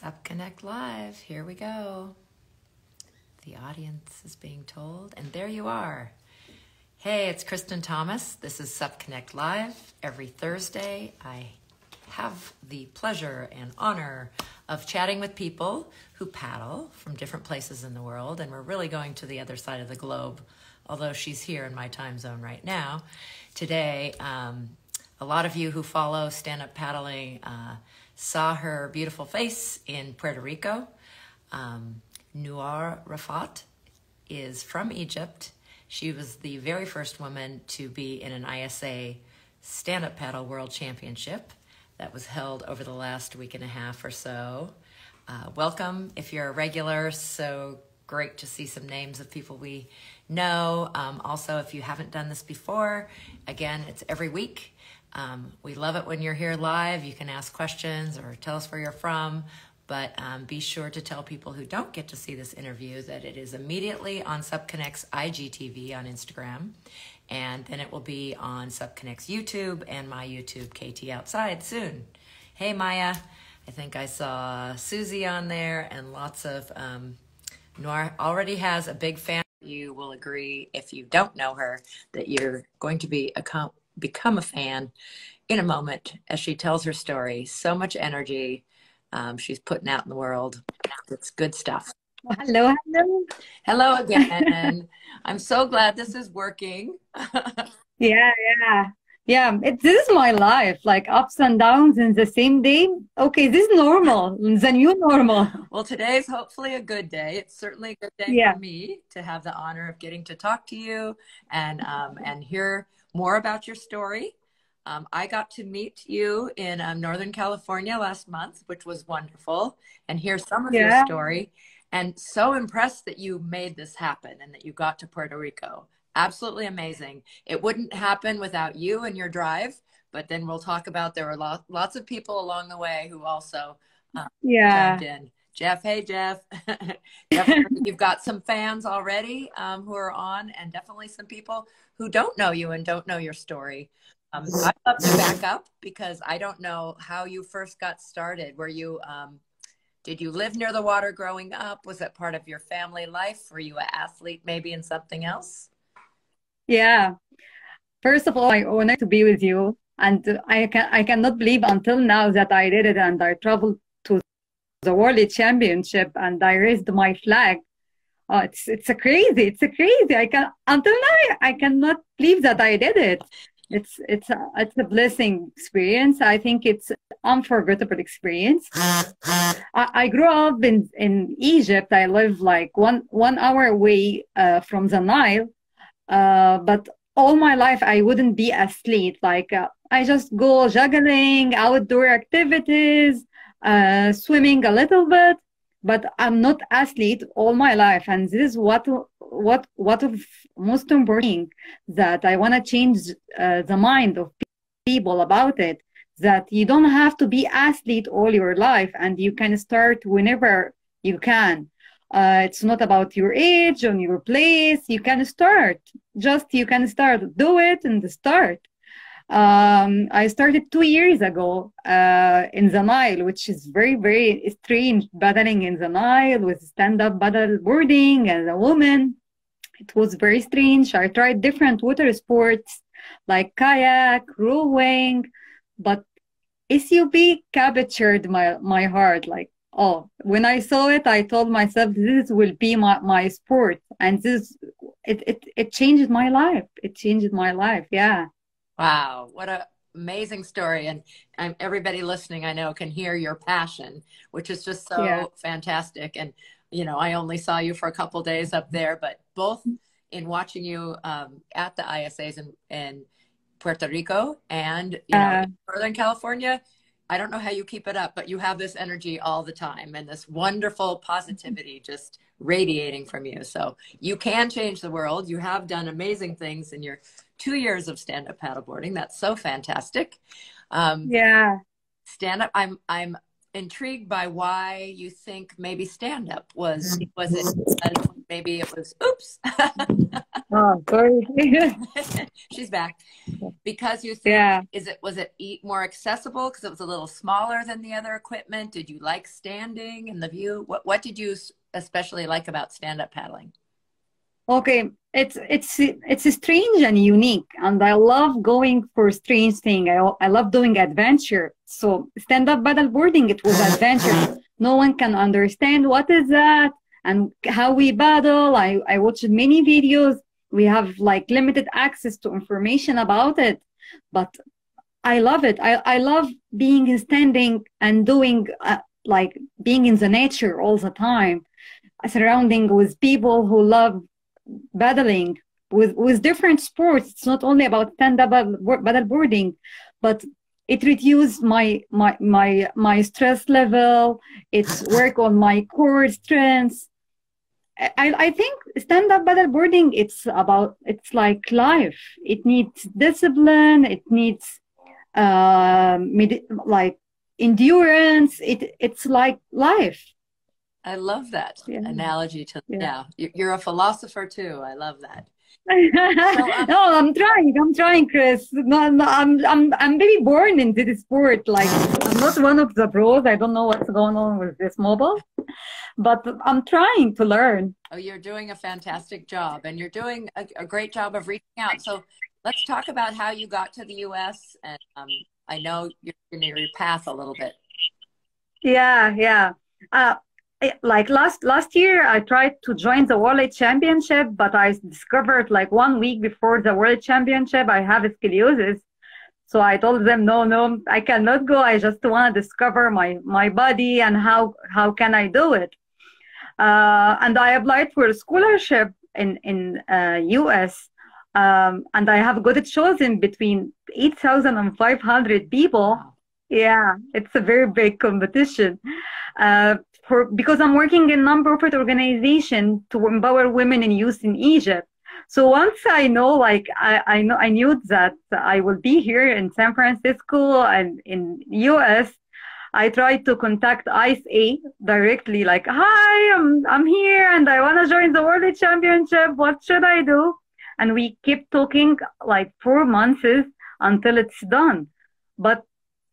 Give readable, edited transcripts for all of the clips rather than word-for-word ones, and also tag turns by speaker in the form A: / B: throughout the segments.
A: Sup Connect Live, here we go. The audience is being told, and there you are. Hey, it's Kristen Thomas. This is Sup Connect Live. Every Thursday, I have the pleasure and honor of chatting with people who paddle from different places in the world, and we're really going to the other side of the globe, although she's here in my time zone right now. Today, a lot of you who follow stand-up paddling saw her beautiful face in Puerto Rico. Nourhan Refaat is from Egypt. She was the very first woman to be in an ISA stand-up paddle world championship that was held over the last week and a half or so. Welcome if you're a regular. So great to see some names of people we know. Also, if you haven't done this before, again, it's every week. We love it when you're here live. You can ask questions or tell us where you're from, but be sure to tell people who don't get to see this interview that it is immediately on SupConnect's IGTV on Instagram, and then it will be on SupConnect's YouTube and my YouTube, KT Outside, soon. Hey, Maya. I think I saw Susie on there, and lots of, Nour already has a big fan. You will agree, if you don't know her, that you're going to be become a fan in a moment as she tells her story. So much energy she's putting out in the world. It's good stuff.
B: Hello, hello.
A: Hello again. I'm so glad this is working.
B: Yeah, yeah. Yeah, this is my life, like ups and downs in the same day. Okay, this is normal, the new normal.
A: Well, today's hopefully a good day. It's certainly a good day
B: Yeah.
A: for me to have the honor of getting to talk to you and hear more about your story. I got to meet you in Northern California last month, which was wonderful, and hear some of your
B: Yeah.
A: story. And so impressed that you made this happen and that you got to Puerto Rico. Absolutely amazing. It wouldn't happen without you and your drive, but then we'll talk about there were lots of people along the way who also
B: Yeah.
A: chimed in. Jeff, hey Jeff. Jeff, you've got some fans already who are on, and definitely some people who don't know you and don't know your story. I'd love to back up because I don't know how you first got started. Were you, did you live near the water growing up? Was that part of your family life? Were you an athlete maybe in something else?
B: Yeah. First of all, I honor to be with you, and I cannot believe until now that I did it, and I traveled to the World Championship and I raised my flag. It's a crazy. It's a crazy. Until now I cannot believe that I did it. It's a blessing experience. I think it's unforgettable experience. I grew up in Egypt. I live like one hour away from the Nile. But all my life I wouldn't be athlete. Like I just go juggling, outdoor activities, swimming a little bit, but I'm not athlete all my life. And this is what of most important that I want to change the mind of people about it. That you don't have to be athlete all your life, and you can start whenever you can. It's not about your age or your place. You can start. You can start. Do it and start. I started 2 years ago in the Nile, which is very, very strange, paddling in the Nile with stand-up paddle boarding as a woman. It was very strange. I tried different water sports like kayak, rowing, but SUP captured my heart. Like, oh, when I saw it, I told myself this will be my sport, and it changed my life. It changed my life. Yeah.
A: Wow, what an amazing story. And everybody listening, I know, can hear your passion, which is just so fantastic. And, you know, I only saw you for a couple days up there, but both in watching you at the ISAs in Puerto Rico and, you know, in Northern California, I don't know how you keep it up, but you have this energy all the time and this wonderful positivity just radiating from you. So you can change the world. You have done amazing things in your 2 years of stand-up paddleboarding. That's so fantastic.
B: Yeah.
A: Stand-up. I'm intrigued by why you think maybe stand up was it maybe it was oops.
B: Oh, sorry.
A: She's back. Because you think
B: Yeah.
A: was it more accessible because it was a little smaller than the other equipment? Did you like standing and the view? What did you especially like about stand-up paddling?
B: Okay, it's strange and unique, and I love going for strange thing. I love doing adventure. So stand-up paddleboarding, it was adventure. No one can understand what is that and how we paddle. I watched many videos. We have like limited access to information about it, but I love it. I love being standing and doing like being in the nature all the time, surrounding with people who love battling with different sports. It's not only about stand-up paddleboarding, but it reduces my stress level. It's work on my core strengths. I think stand-up paddleboarding, it's like life. It needs discipline. It needs like endurance. It's like life.
A: I love that analogy to
B: Yeah.
A: You're a philosopher too. I love that.
B: No, I'm trying, Chris. No, I'm maybe born into this sport. Like, I'm not one of the pros. I don't know what's going on with this mobile, but I'm trying to learn.
A: Oh, you're doing a fantastic job, and you're doing a great job of reaching out. So let's talk about how you got to the U.S. And I know you're in your path a little bit.
B: Yeah. Uh, like last year, I tried to join the World Championship, but I discovered like 1 week before the World Championship I have scoliosis. So I told them, no, I cannot go. I just want to discover my body and how can I do it. And I applied for a scholarship in US, and I have got it chosen between 8,000 and 500 people. Yeah, it's a very big competition. Because I'm working in non-profit organization to empower women and youth in Egypt. So once I know, like I knew that I will be here in San Francisco and in US, I tried to contact ICE directly, like, hi, I'm here and I want to join the World Championship. What should I do? And we kept talking like 4 months until it's done. But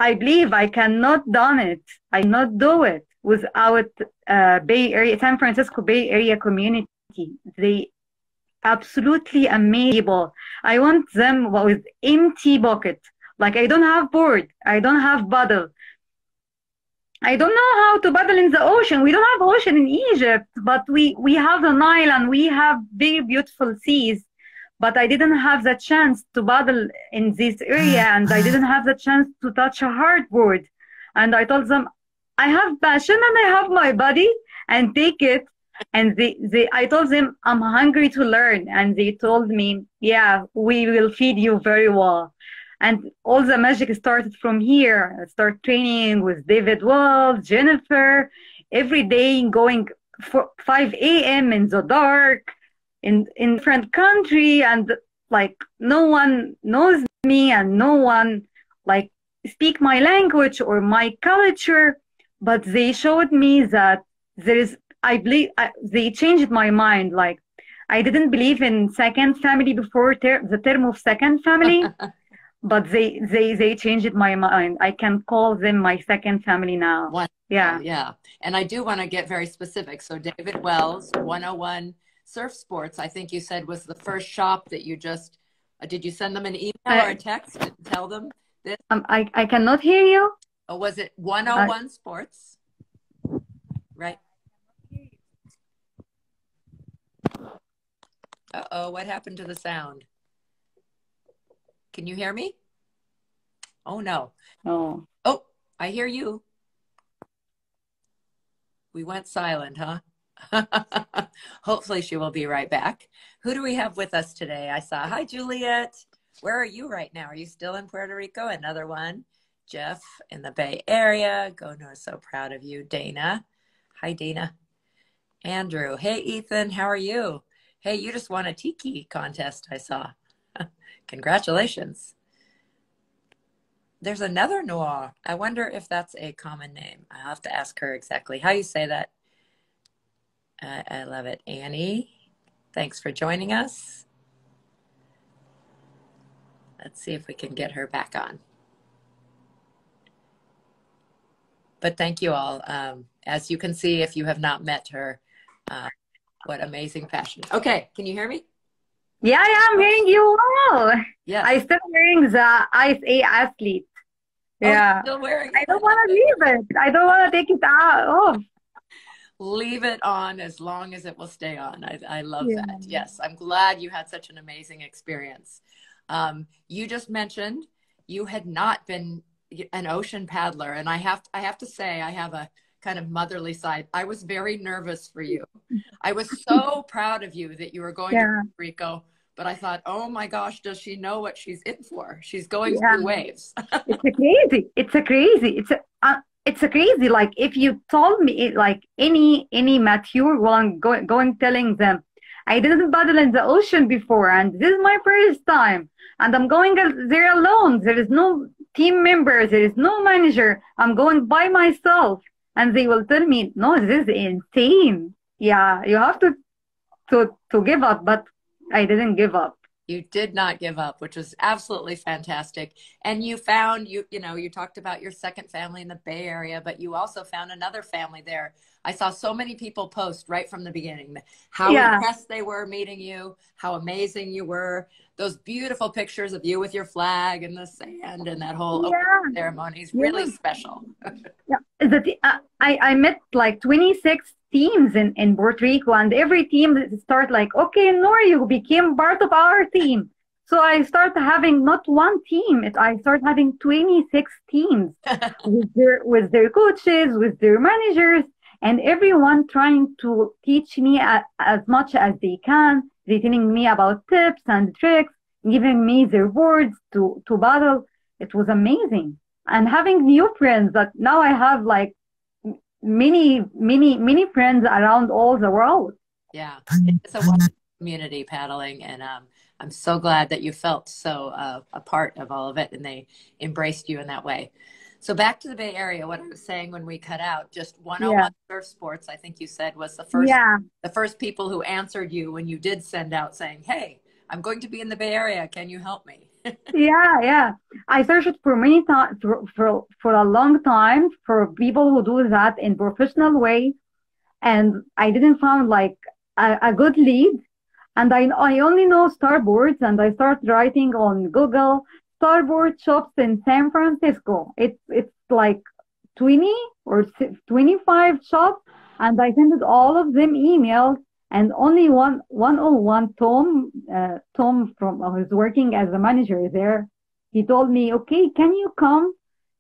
B: I believe I cannot done it. I cannot do it without Bay Area, San Francisco Bay Area community. They absolutely amazing. I want them with empty pocket. Like, I don't have board. I don't have paddle. I don't know how to paddle in the ocean. We don't have ocean in Egypt, but we have the Nile and we have very beautiful seas. But I didn't have the chance to paddle in this area, and I didn't have the chance to touch a hardboard. And I told them, I have passion and I have my body, and take it. And I told them, I'm hungry to learn. And they told me, yeah, we will feed you very well. And all the magic started from here. I started training with David Wolf, Jennifer, every day going for 5 a.m. in the dark, in different country, and like no one knows me and no one like speak my language or my culture, but they showed me that I believe they changed my mind. Like, I didn't believe in second family before the term of second family. But they changed my mind. I can call them my second family now.
A: Wonderful.
B: Yeah.
A: Yeah. And I do want to get very specific. So David Wells, 101 Surf Sports, I think you said was the first shop that you just, did you send them an email or a text and tell them this?
B: I cannot hear you.
A: Or was it 101 Sports? Right. Uh-oh, what happened to the sound? Can you hear me? Oh, no.
B: Oh.
A: Oh, I hear you. We went silent, huh? Hopefully she will be right back. Who do we have with us today? I saw, hi, Juliet. Where are you right now? Are you still in Puerto Rico? Another one. Jeff in the Bay Area. Go North, so proud of you. Dana. Hi, Dana. Andrew. Hey, Ethan. How are you? Hey, you just won a tiki contest, I saw. Congratulations. There's another Noir. I wonder if that's a common name. I'll have to ask her exactly how you say that. I love it. Annie, thanks for joining us. Let's see if we can get her back on. But thank you all. As you can see, if you have not met her, what amazing passion. Okay, can you hear me?
B: Yeah, I'm hearing you well.
A: Yes.
B: I still wearing the Ice A athlete. Yeah.
A: Still wearing it.
B: I don't want to leave it. I don't want to take it off.
A: Leave it on as long as it will stay on. I love that. Yes, I'm glad you had such an amazing experience. You just mentioned you had not been an ocean paddler, and I have to say I have a kind of motherly side. I was very nervous for you. I was so proud of you that you were going to Puerto Rico, but I thought, oh my gosh, does she know what she's in for? She's going through waves.
B: It's a crazy. Like if you told me, like any mature one going telling them, I didn't paddle in the ocean before, and this is my first time, and I'm going there alone. There is no team member, there is no manager. I'm going by myself, and they will tell me, no, this is insane. Yeah, you have to give up, but I didn't give up.
A: You did not give up, which was absolutely fantastic. And you found, you talked about your second family in the Bay Area, but you also found another family there. I saw so many people post right from the beginning how impressed they were meeting you, how amazing you were. Those beautiful pictures of you with your flag and the sand and that whole opening ceremony is really special.
B: I met like 26 teams in Puerto Rico, and every team start like, okay, Nour, you became part of our team. So I start having not one team, I start having 26 teams with their coaches, with their managers, and everyone trying to teach me as much as they can. They telling me about tips and tricks, giving me their words to battle. It was amazing. And having new friends that now I have like many friends around all the world.
A: Yeah, it's a wonderful community paddling, and I'm so glad that you felt so a part of all of it, and they embraced you in that way. So back to the Bay Area, what I was saying when we cut out, just 101 Surf Sports, I think you said, was the first people who answered you when you did send out saying, hey, I'm going to be in the Bay Area, can you help me?
B: Yeah. I searched for many times for a long time for people who do that in professional way, and I didn't find like a good lead. And I only know Starboards, and I started writing on Google Starboard shops in San Francisco. It's like 20 or 25 shops, and I sent all of them emails. And only one Tom from who's working as a manager there, he told me, okay, can you come?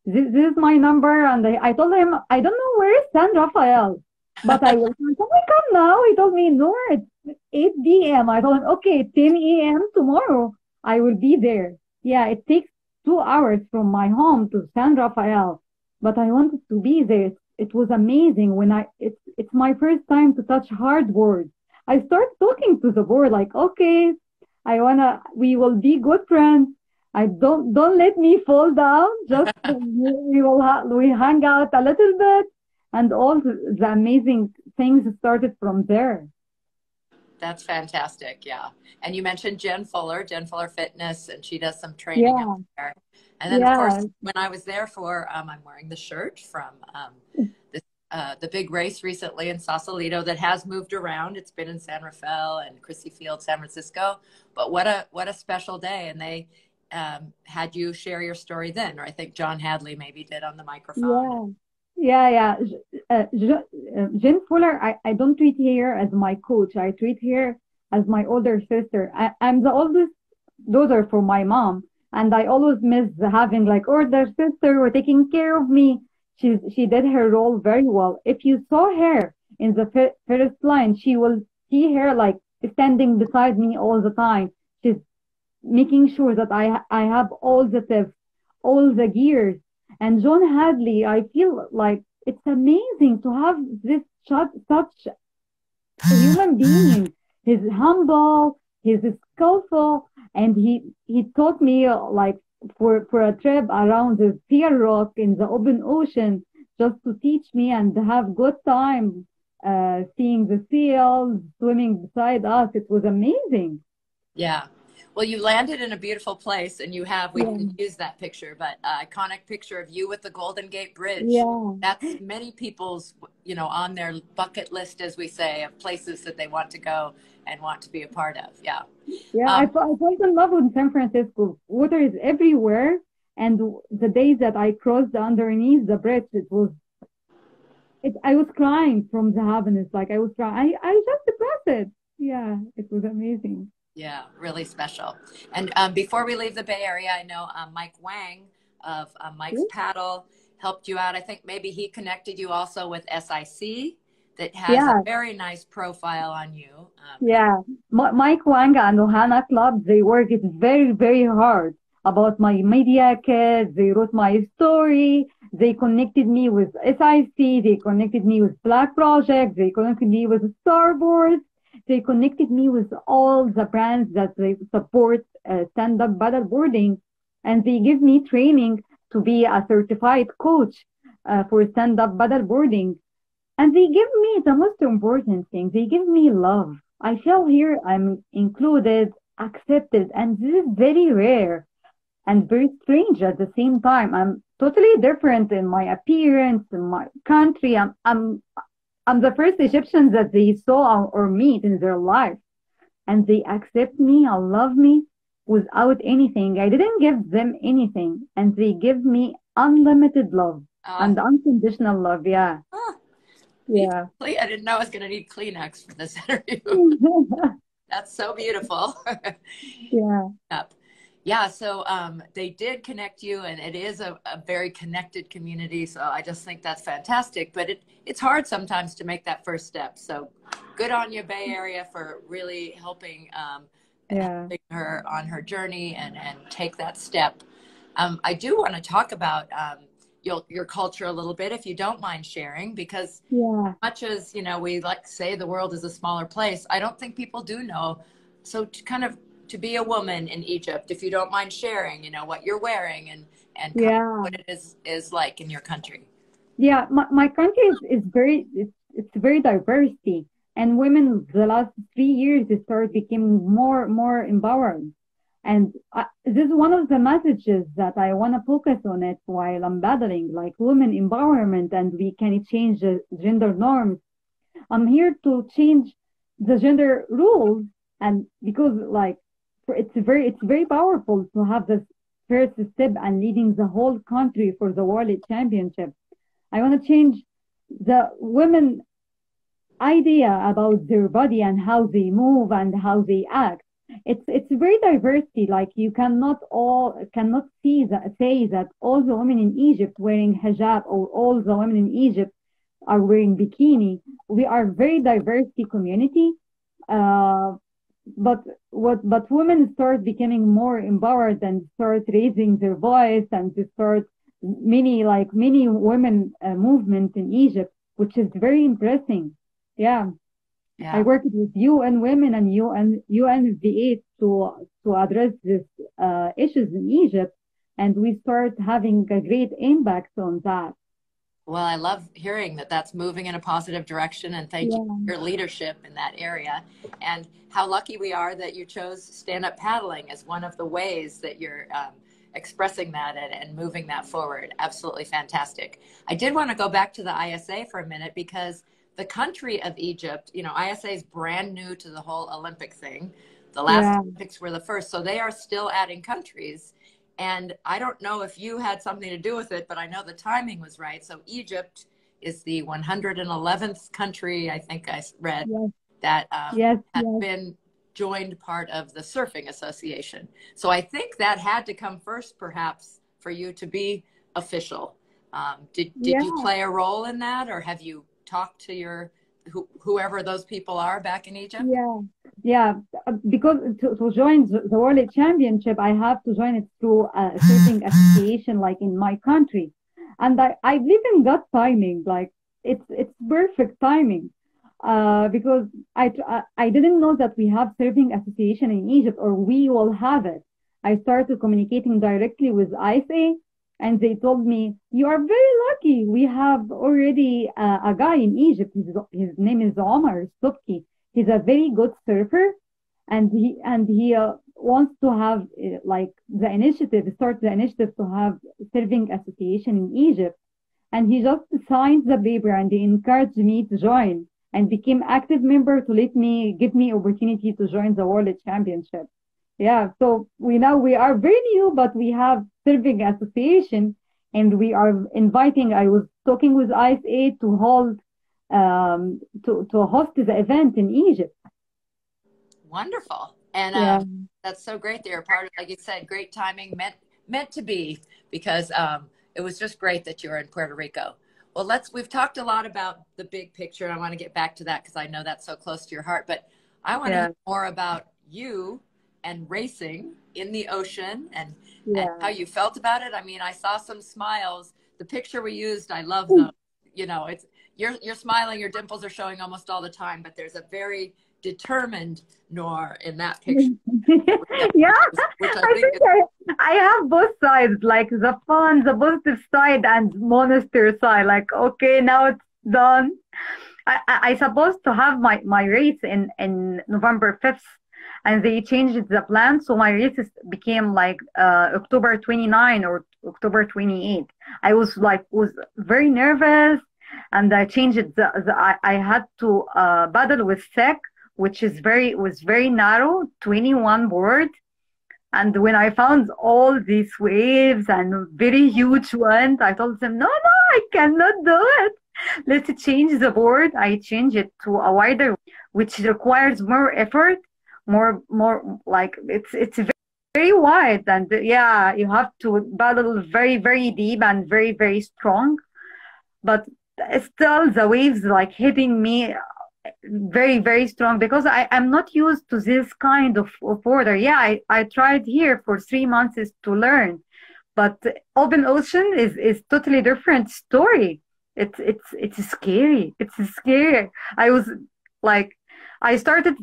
B: This is my number. And I told him, I don't know where is San Rafael, but I will come. Can we come now? He told me, no, it's 8 p.m. I told him, okay, 10 a.m. tomorrow, I will be there. Yeah, it takes 2 hours from my home to San Rafael, but I wanted to be there. It was amazing it's my first time to touch hardboard. I start talking to the board like, okay, we will be good friends. I don't let me fall down. Just we hang out a little bit, and all the amazing things started from there.
A: That's fantastic. Yeah. And you mentioned Jen Fuller Fitness, and she does some training out there. And then of course, when I was there I'm wearing the shirt from the big race recently in Sausalito that has moved around. It's been in San Rafael and Crissy Field, San Francisco. But what a special day. And they had you share your story then, or I think John Hadley maybe did on the microphone.
B: Yeah. Jen Fuller, I don't treat her as my coach. I treat her as my older sister. I'm the oldest daughter for my mom, and I always miss having like older sister who are taking care of me. She did her role very well. If you saw her in the first line, she will see her like standing beside me all the time. She's making sure that I have all the tips, all the gears. And John Hadley, I feel like it's amazing to have this such a human being. He's humble, he's skillful, and he taught me like for a trip around the Seal Rock in the open ocean, just to teach me and have good time, seeing the seals swimming beside us. It was amazing.
A: Yeah. Well, you landed in a beautiful place, and you have, we
B: Yeah,
A: can use that picture, but iconic picture of you with the Golden Gate Bridge.
B: yeah,
A: That's many people's, on their bucket list, as we say, of places that they want to go and want to be a part of. Yeah.
B: yeah.
A: Um,
B: I fell in love with San Francisco. Water is everywhere, and the days that I crossed underneath the bridge, I was crying from the happiness. Like I was crying. I just depressed it. Yeah, it was amazing.
A: yeah, really special. And before we leave the Bay Area, I know Mike Wang of Mike's Paddle helped you out. I think maybe he connected you also with SIC that has a
B: Yeah,
A: very nice profile on you.
B: yeah. Mike Wang and Ohana Club, they worked very, very hard about my media kit. They wrote my story. They connected me with SIC. They connected me with Black Project. They connected me with Starboard. They connected me with all the brands that they support stand-up paddleboarding. And they give me training to be a certified coach for stand-up paddleboarding. And they give me the most important thing. They give me love. I feel here I'm included, accepted, and this is very rare and very strange at the same time. I'm totally different in my appearance, in my country. I'm the first Egyptian that they saw or meet in their life, and they accept me and love me without anything. I didn't give them anything, and they give me unlimited love
A: uh,
B: and unconditional love. Yeah,
A: uh,
B: yeah.
A: I didn't know I was going to need Kleenex for this interview. That's so beautiful.
B: Yeah,
A: Yep. Yeah, so they did connect you, and it is a very connected community. So I just think that's fantastic. But it's hard sometimes to make that first step. So good on you, Bay Area, for really
B: yeah,
A: helping her on her journey and take that step. I do want to talk about your culture a little bit, if you don't mind sharing, because
B: yeah,
A: much as we like to say the world is a smaller place, I don't think people do know. So to be a woman in Egypt, if you don't mind sharing, what you're wearing and kind of
B: yeah,
A: what it is like in your country.
B: yeah. My country is very it's very diversity, and women the last 3 years they start becoming more empowered. And this is one of the messages that I want to focus on it while I'm battling, like women empowerment, and we can change the gender norms. I'm here to change the gender rules, and because like it's very powerful to have this first step and leading the whole country for the world championship. I want to change the women idea about their body and how they move and how they act. It's very diversity. Like you cannot say that all the women in Egypt wearing hijab or all the women in Egypt are wearing bikini. We are very diversity community. Uh, but women start becoming more empowered and start raising their voice and to start many women movement in Egypt, which is very impressive. Yeah, I
A: Yeah.
B: worked with UN Women and UNVA to address these issues in Egypt, and we start having a great impact on that.
A: Well, I love hearing that that's moving in a positive direction, and thank you
B: Yeah,
A: for your leadership in that area. And how lucky we are that you chose stand-up paddling as one of the ways that you're expressing that and moving that forward. Absolutely fantastic. I did want to go back to the ISA for a minute because the country of Egypt, ISA is brand new to the whole Olympic thing. The last
B: yeah,
A: Olympics were the first, so they are still adding countries. And I don't know if you had something to do with it, but I know the timing was right. So Egypt is the 111th country, I think I read,
B: yes,
A: that
B: yes,
A: has
B: yes,
A: been joined part of the Surfing Association. So I think that had to come first, perhaps, for you to be official. Did you
B: yeah.
A: play a role in that, or have you talked to whoever those people are back in Egypt?
B: Yeah, yeah. Because to join the World Championship, I have to join it through a surfing association, like in my country, and I believe in that timing. Like it's perfect timing, because I didn't know that we have surfing association in Egypt or we will have it, I started communicating directly with ISA, and they told me, "You are very lucky. We have already a guy in Egypt. His name is Omar Subki. He's a very good surfer, and he wants to have like the initiative, start the initiative to have surfing association in Egypt." And he just signed the paper and he encouraged me to join and became active member to let me give me opportunity to join the World Championship. Yeah, so we are very new, but we have surfing association, and we are inviting. I was talking with ISA to hold to host the event in Egypt.
A: Wonderful. And
B: Yeah,
A: that's so great that you're a part of, like you said, great timing, meant to be, because it was just great that you're in Puerto Rico. Well, we've talked a lot about the big picture, and I want to get back to that because I know that's so close to your heart. But I want to
B: yeah,
A: hear more about you and racing in the ocean, and
B: yeah.
A: how you felt about it. I mean, I saw some smiles. The picture we used, I love them. You know, it's you're smiling, your dimples are showing almost all the time, but there's a very determined Nour in that picture,
B: Yeah,
A: which I
B: I
A: think
B: think I have both sides, like the fun, the positive side, and monster side. Like, okay, now it's done. I supposed to have my race in November 5th, and they changed the plan, so my races became like October 29 or October 28. I was very nervous, and I changed I had to battle with SEC, which is was very narrow, 21 board. And when I found all these waves and very huge ones, I told them, no, no, I cannot do it. Let's change the board. I change it to a wider, which requires more effort, more like it's very wide. And yeah, you have to battle very, very deep and very, very strong. But still the waves like hitting me very, very strong because I am not used to this kind of water. Yeah, I tried here for 3 months is to learn, but open ocean is totally different story. It's scary. It's scary. I was like, I started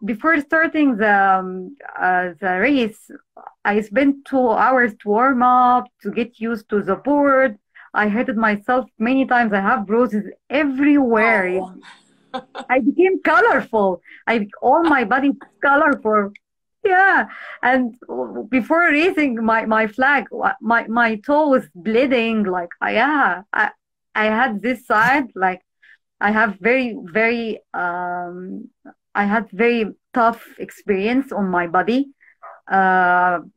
B: before starting the race. I spent 2 hours to warm up to get used to the board. I hated myself many times. I have bruises everywhere.
A: oh,
B: I became colorful. All my body is colorful. Yeah, and before raising my flag, my toe was bleeding. Like, yeah, I had this side. Like, I have I had very tough experience on my body.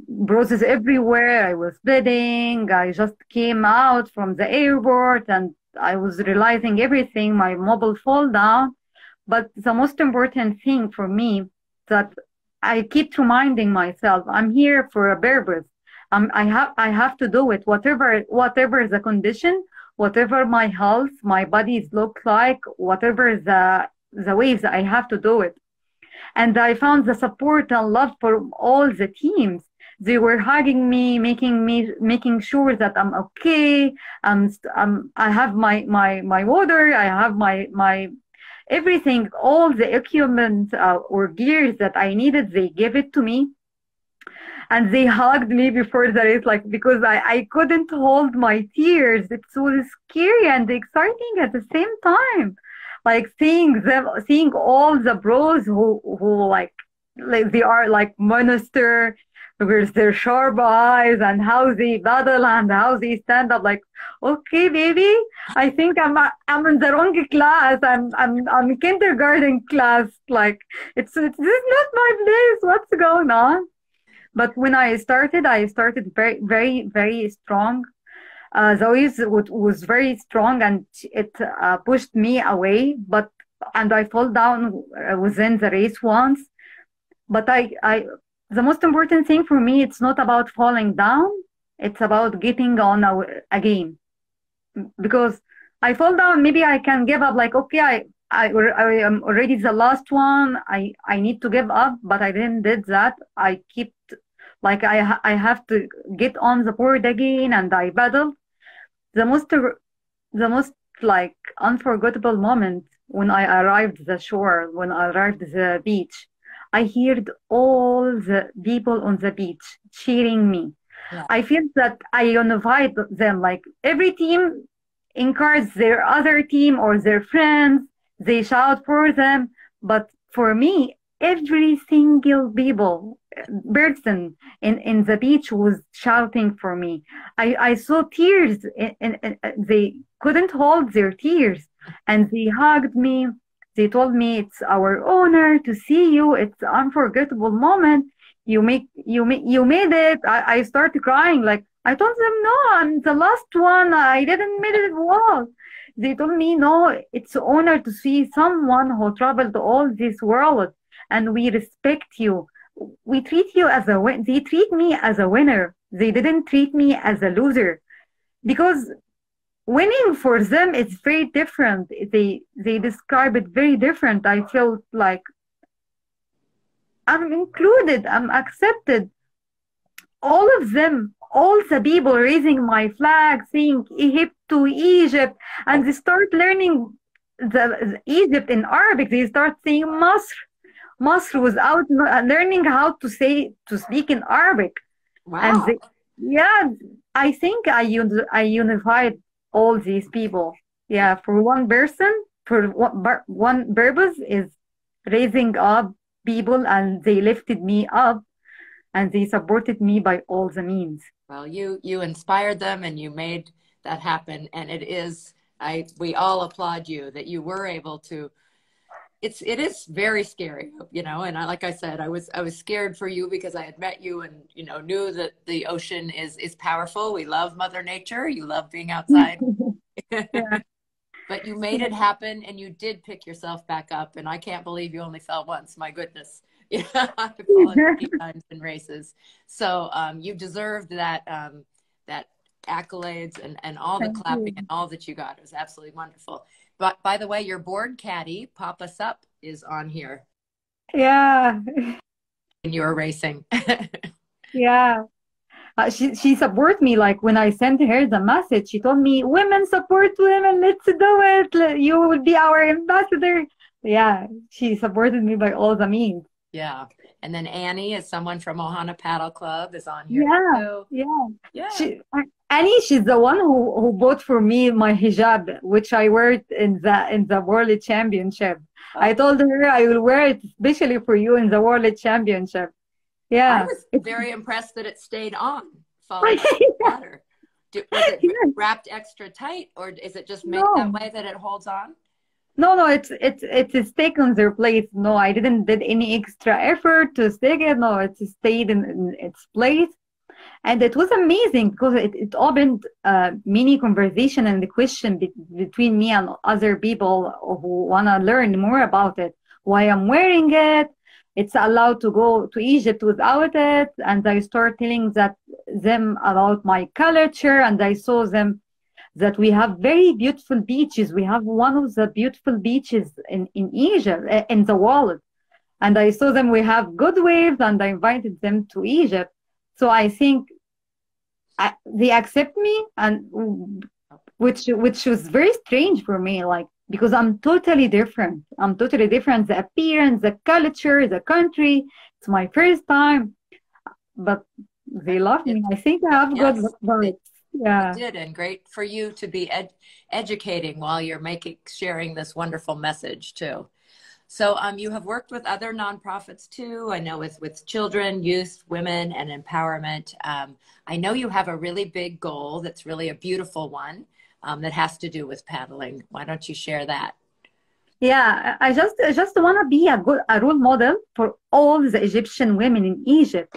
B: Bruises everywhere. I was bleeding. I just came out from the airport and I was realizing everything. My mobile fall down. But the most important thing for me that I keep reminding myself, I'm here for a purpose. I have to do it, whatever the condition, whatever my health, my body's look like, whatever the ways I have to do it. And I found the support and love from all the teams. They were hugging me, making sure that I'm okay. I have my water. I have my everything, all the equipment or gears that I needed. They gave it to me, and they hugged me before the race, like because I couldn't hold my tears. It was scary and exciting at the same time, like seeing all the bros who like they are like monster with their sharp eyes and how they battle and how they stand up. Like, okay, baby, I think I'm in the wrong class. I'm kindergarten class. Like, it's this is not my place. What's going on? But when I started very, very, very strong. The waves was very strong and it pushed me away. And I fall down within the race once. But the most important thing for me, it's not about falling down. It's about getting on again. Because I fall down, maybe I can give up. Like, okay, I am already the last one. I need to give up, but I didn't did that. I keep like I have to get on the board again, and I battled. The most like unforgettable moment when I arrived the shore, when I arrived the beach. I heard all the people on the beach cheering me.
A: Yeah.
B: I feel that I unified them. Like every team encourages their other team or their friends. They shout for them. But for me, every single person in the beach was shouting for me. I saw tears and they couldn't hold their tears and they hugged me. They told me it's our honor to see you. It's an unforgettable moment. You made it. I started crying. Like I told them, no, I'm the last one. I didn't made it well. They told me, no, it's an honor to see someone who traveled all this world, and we respect you. We treat you as a win. They treat me as a winner. They didn't treat me as a loser because winning for them is very different. They describe it very different. I felt like I'm included, I'm accepted. All of them, all the people raising my flag, saying Egypt to Egypt, and they start learning the Egypt in Arabic. They start saying Masr, Masr without learning how to speak in Arabic.
A: Wow.
B: And yeah, I think I unified all these people. Yeah, for one person, for one purpose is raising up people, and they lifted me up and they supported me by all the means.
A: Well, you inspired them and you made that happen. And we all applaud you that you were able to. It is very scary, and like I said, I was scared for you because I had met you and, knew that the ocean is powerful. We love Mother Nature. You love being outside.
B: Yeah.
A: But you made it happen and you did pick yourself back up. And I can't believe you only fell once. My goodness. Yeah, I've fallen a few times in races. So you deserved that accolades and all the clapping and all that you got. It was absolutely wonderful. But by the way, your board caddy, Pop Us Up, is on here.
B: Yeah.
A: And you were racing.
B: Yeah. She support me. Like when I sent her the message, she told me, "Women support women. Let's do it. You will be our ambassador." Yeah, she supported me by all the means.
A: Yeah, and then Annie is someone from Ohana Paddle Club is on here.
B: Yeah,
A: too.
B: yeah. Annie, she's the one who bought for me my hijab, which I wore in the World Championship. Oh. I told her I will wear it especially for you in the World Championship. Yeah.
A: I was very impressed that it stayed on following the water. Was it wrapped extra tight, or is it just made that way that it holds on?
B: No, it's taken their place. No, I didn't did any extra effort to stick it. No, it stayed in its place. And it was amazing because it opened many conversation and the question between me and other people who want to learn more about it. Why I'm wearing it. It's allowed to go to Egypt without it. And I start telling them about my culture, and I saw them that we have very beautiful beaches. We have one of the beautiful beaches in Egypt, in the world. And I saw them, we have good waves, and I invited them to Egypt. So I think they accept me, and which was very strange for me, like, because I'm totally different. I'm totally different. The appearance, the culture, the country. It's my first time, but they love me. I think I have good vibes. Yeah,
A: you did, and great for you to be educating while you're sharing this wonderful message too. So you have worked with other nonprofits too. I know with children, youth, women, and empowerment. I know you have a really big goal that's really a beautiful one that has to do with paddling. Why don't you share that?
B: Yeah, I just want to be a role model for all the Egyptian women in Egypt,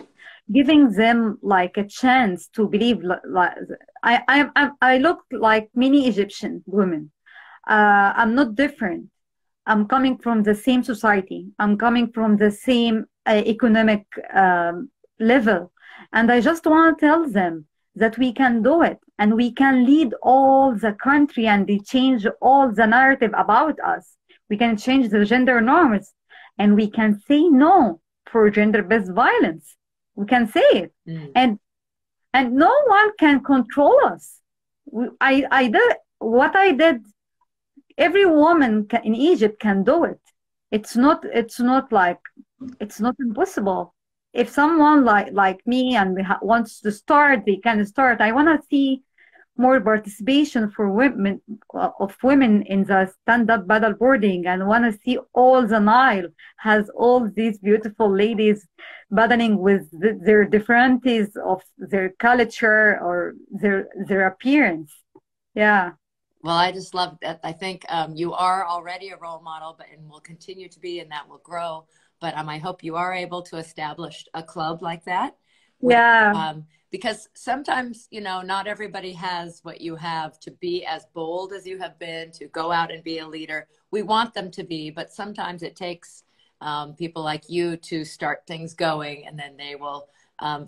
B: giving them like a chance to believe. Like I look like many Egyptian women. I'm not different. I'm coming from the same society. I'm coming from the same economic level. And I just want to tell them that we can do it, and we can lead all the country, and they change all the narrative about us. We can change the gender norms, and we can say no for gender-based violence. We can say it. And no one can control us. I did what I did. Every woman in Egypt can do it. It's not like It's not impossible. If someone like me and wants to start, they can start. I want to see more participation for women of women in the stand-up paddleboarding, and want to see all the Nile has all these beautiful ladies paddling with their differences of their culture or their appearance. Yeah.
A: Well, I just love that. I think you are already a role model, but and will continue to be, and that will grow. But I hope you are able to establish a club like that, with,
B: Yeah.
A: because sometimes, you know, not everybody has what you have to be as bold as you have been, to go out and be a leader. We want them to be, but sometimes it takes people like you to start things going, and then they will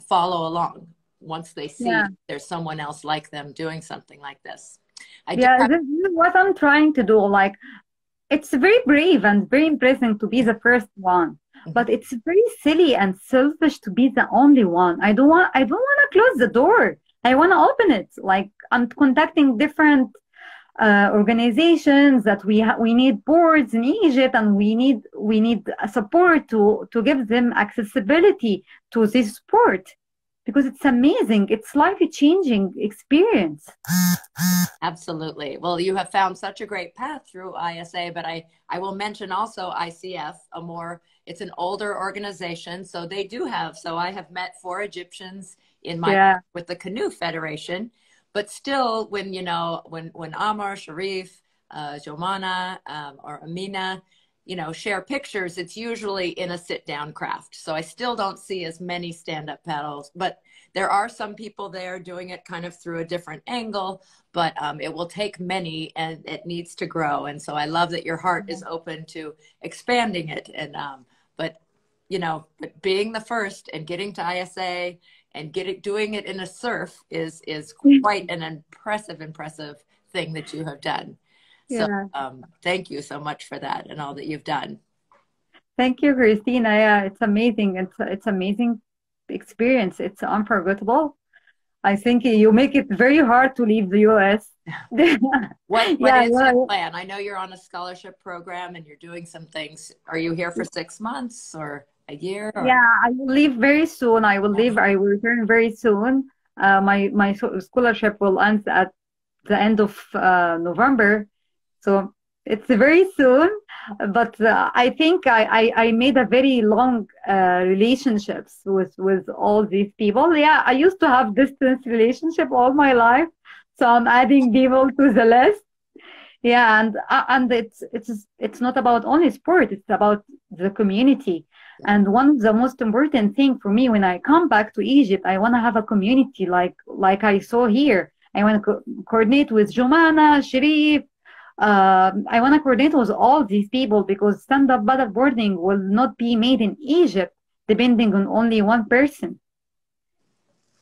A: follow along once they see
B: Yeah.
A: there's someone else like them doing something like this. I do
B: Yeah,
A: have.
B: this is what I'm trying to do. Like, it's very brave and very impressive to be the first one, but
A: Mhm.
B: it's very silly and selfish to be the only one. I don't want to close the door. I want to open it. Like, I'm contacting different organizations that we need boards in Egypt, and we need support to give them accessibility to this sport, because it's amazing. It's life changing experience.
A: Absolutely. Well, you have found such a great path through ISA, but I will mention also ICF, it's an older organization. So they do have, so I have met 4 Egyptians in my,
B: Yeah,
A: with the Canoe Federation, but still when, you know, when Amar, Sharif, Jomana, or Amina, you know, share pictures, it's usually in a sit down craft. So I still don't see as many stand up paddles, but there are some people there doing it kind of through a different angle, but it will take many, and it needs to grow. And so I love that your heart is open to expanding it. And but you know, but being the first and getting to ISA and doing it in a surf is quite an impressive thing that you have done. So
B: yeah.
A: thank you so much for that and all that you've done.
B: Thank you, Christina. Yeah, it's amazing. It's amazing experience. It's unforgettable. I think you make it very hard to leave the US.
A: What
B: Yeah,
A: is your
B: well,
A: plan? I know you're on a scholarship program and you're doing some things. Are you here for 6 months or a year or?
B: yeah, I will leave very soon. I will leave. I will return very soon. My scholarship will end at the end of November, so it's very soon. But I think I made a very long relationships with all these people. Yeah, I used to have distance relationship all my life, so I'm adding people to the list. Yeah, and it's not about only sport. It's about the community. And one of the most important thing for me when I come back to Egypt, I want to have a community like I saw here. I want to coordinate with Jumana, Sharif. I want to coordinate with all these people, because stand-up paddleboarding will not be made in Egypt depending on only one person.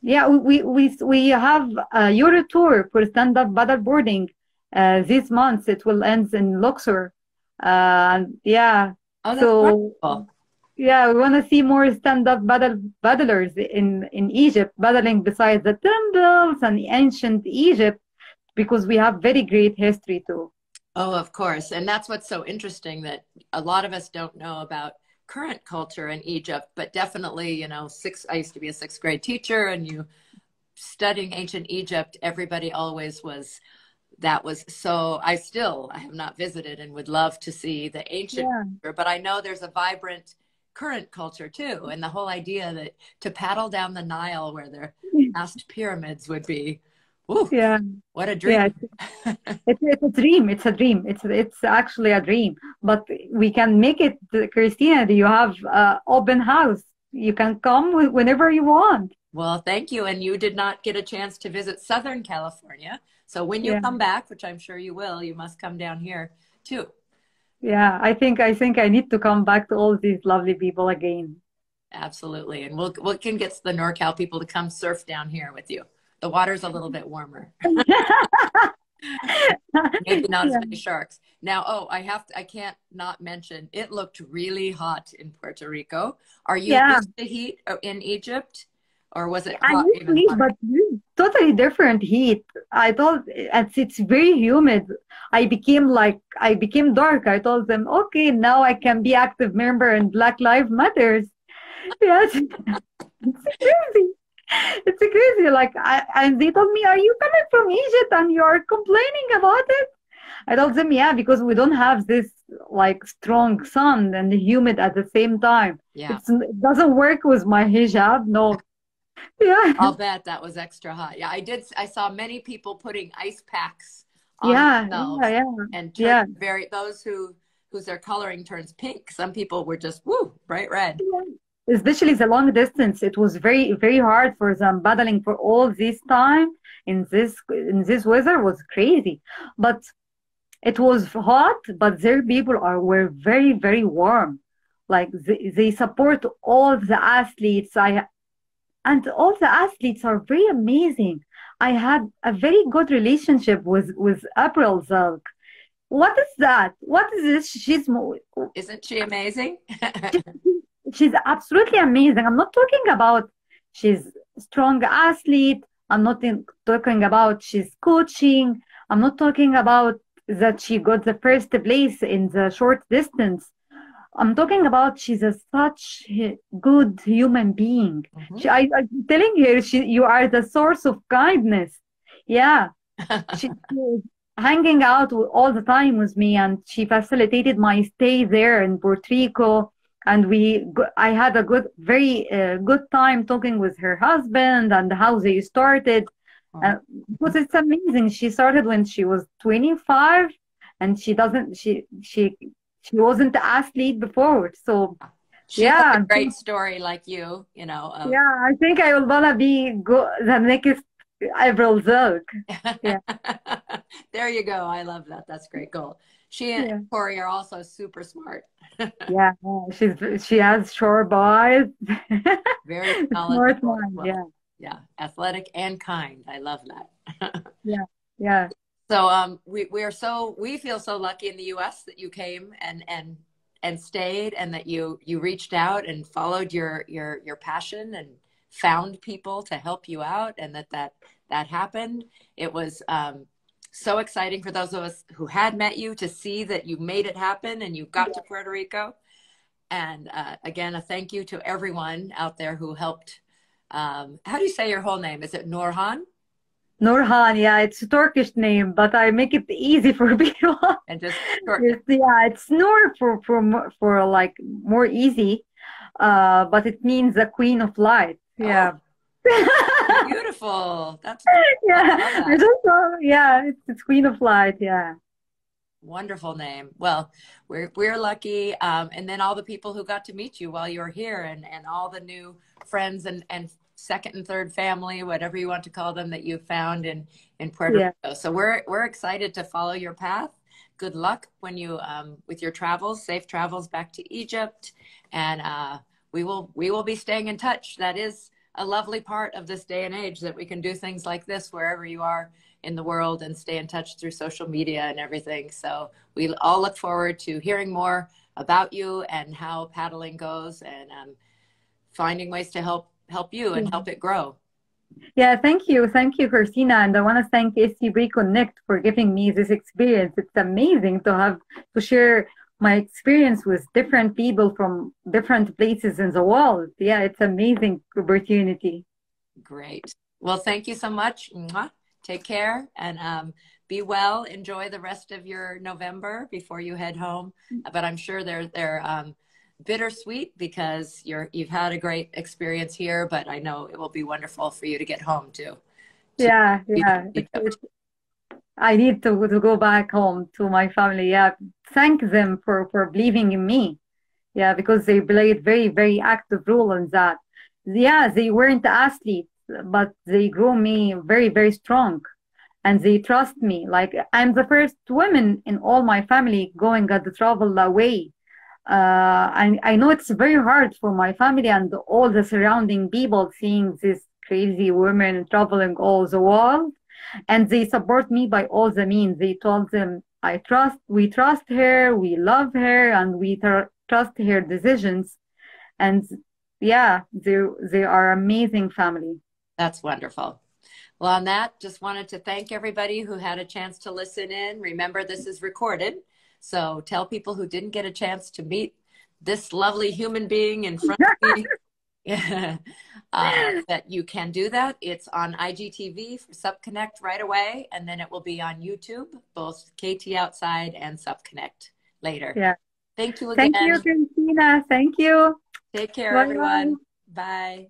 B: Yeah, we have a Euro tour for stand-up paddleboarding this month. It will end in Luxor. Yeah,
A: Oh, that's
B: so
A: wonderful.
B: yeah, we want to see more stand-up paddlers in Egypt, paddling beside the temples and ancient Egypt, because we have very great history too.
A: Oh, of course. And that's what's so interesting, that a lot of us don't know about current culture in Egypt, but definitely, you know, I used to be a 6th grade teacher, and you studying ancient Egypt, everybody always was, that was so, I have not visited and would love to see the ancient
B: Yeah.
A: culture, but I know there's a vibrant current culture too. And the whole idea that to paddle down the Nile where their vast pyramids would be, ooh,
B: Yeah,
A: what a dream.
B: yeah. It's a dream. It's a dream. It's actually a dream. But we can make it, Christina. You have open house. You can come whenever you want.
A: Well, thank you. And you did not get a chance to visit Southern California. So when you
B: Yeah,
A: come back, which I'm sure you will, you must come down here too.
B: yeah. I think I need to come back to all these lovely people again.
A: Absolutely. And we can get the NorCal people to come surf down here with you. The water's a little bit warmer. Maybe not as
B: Yeah,
A: many sharks. Now, oh, I can't not mention, it looked really hot in Puerto Rico. Are you
B: yeah.
A: used to heat in Egypt? or was it
B: I
A: hot,
B: used to
A: even
B: eat,
A: hotter?
B: but totally different heat. I thought it's very humid. I became dark. I told them, okay, now I can be active member in Black Lives Matters. Yes, it's crazy. It's crazy. And they told me, are you coming from Egypt and you're complaining about it? I told them, yeah, because we don't have this like strong sun and humid at the same time.
A: Yeah.
B: It doesn't work with my hijab. No. Yeah.
A: I'll bet that was extra hot. Yeah, I did. I saw many people putting ice packs on
B: Yeah,
A: themselves
B: yeah,
A: and turn
B: yeah,
A: very those whose their coloring turns pink. Some people were just woo bright red.
B: yeah. Especially the long distance, it was very, very hard for them battling for all this time in this weather was crazy. But it was hot, but their people were very, very warm. Like they support all the athletes. And all the athletes are very amazing. I had a very good relationship with April Zalk. What is that? What is this?
A: Isn't she amazing?
B: She, she's absolutely amazing. I'm not talking about she's strong athlete. I'm not talking about she's coaching. I'm not talking about that she got the first place in the short distance. I'm talking about she's a such good human being.
A: Mhm.
B: I'm telling her you are the source of kindness. Yeah, she was hanging out all the time with me, and she facilitated my stay there in Puerto Rico. And I had a very good time talking with her husband and how they started. Uh, because it's amazing. She started when she was 25, and she doesn't. She wasn't an athlete before. So
A: She has a
B: yeah,
A: great story like you know, of
B: yeah. I think I will wanna be the next Avril Zog. Yeah.
A: there you go. I love that. That's a great goal. She and
B: Yeah.
A: Corey are also super smart.
B: Yeah, she has sharp eyes,
A: Very
B: smart
A: knowledgeable as
B: mind.
A: well.
B: Yeah,
A: Yeah, athletic and kind. I love that.
B: yeah, yeah,
A: So we feel so lucky in the US that you came and stayed and that you reached out and followed your passion and found people to help you out and that happened. It was so exciting for those of us who had met you to see that you made it happen and you got to Puerto Rico. And again, a thank you to everyone out there who helped. How do you say your whole name? Is it Nourhan?
B: Nourhan. Yeah, it's a Turkish name, but I make it easy for people.
A: And just short.
B: Yeah, it's Noor for like more easy. But it means the Queen of Light.
A: Oh,
B: Yeah.
A: beautiful. That's I
B: Yeah,
A: love
B: I
A: that.
B: just saw, yeah, it's Queen of Light. Yeah.
A: Wonderful name. Well, we're lucky, and then all the people who got to meet you while you were here, and all the new friends and second and third family, whatever you want to call them, that you found in Puerto
B: Yeah.
A: Rico. So we're excited to follow your path. Good luck when you with your travels. Safe travels back to Egypt, and we will be staying in touch. That is a lovely part of this day and age that we can do things like this wherever you are in the world and stay in touch through social media and everything. So we all look forward to hearing more about you and how paddling goes and finding ways to help you and help it grow.
B: Yeah, thank you, Christina, and I want to thank SCB Connect for giving me this experience. It's amazing to have to share my experience with different people from different places in the world. Yeah, it's amazing opportunity.
A: Great. Well, thank you so much. Mwah. Take care and be well. Enjoy the rest of your November before you head home. But I'm sure they're bittersweet because you've had a great experience here. But I know it will be wonderful for you to get home too. To
B: Yeah, yeah. I need to go back home to my family. Yeah, thank them for believing in me. Yeah, because they played very, very active role in that. Yeah, they weren't athletes, but they grew me very, very strong. And they trust me. Like I'm the first woman in all my family going at the travel away. I know it's very hard for my family and all the surrounding people seeing this crazy woman traveling all the world. And they support me by all the means. They told them, we trust her, we love her, and we trust her decisions. And Yeah, they are amazing family.
A: That's wonderful. Well, on that, just wanted to thank everybody who had a chance to listen in. Remember, this is recorded. So tell people who didn't get a chance to meet this lovely human being in front of me that you can do that. It's on IGTV for SubConnect right away, and then it will be on YouTube, both KT Outside and SubConnect later.
B: Yeah.
A: Thank you
B: Thank you,
A: again.
B: Christina. Thank you.
A: Take care,
B: Bye bye.
A: everyone. Bye.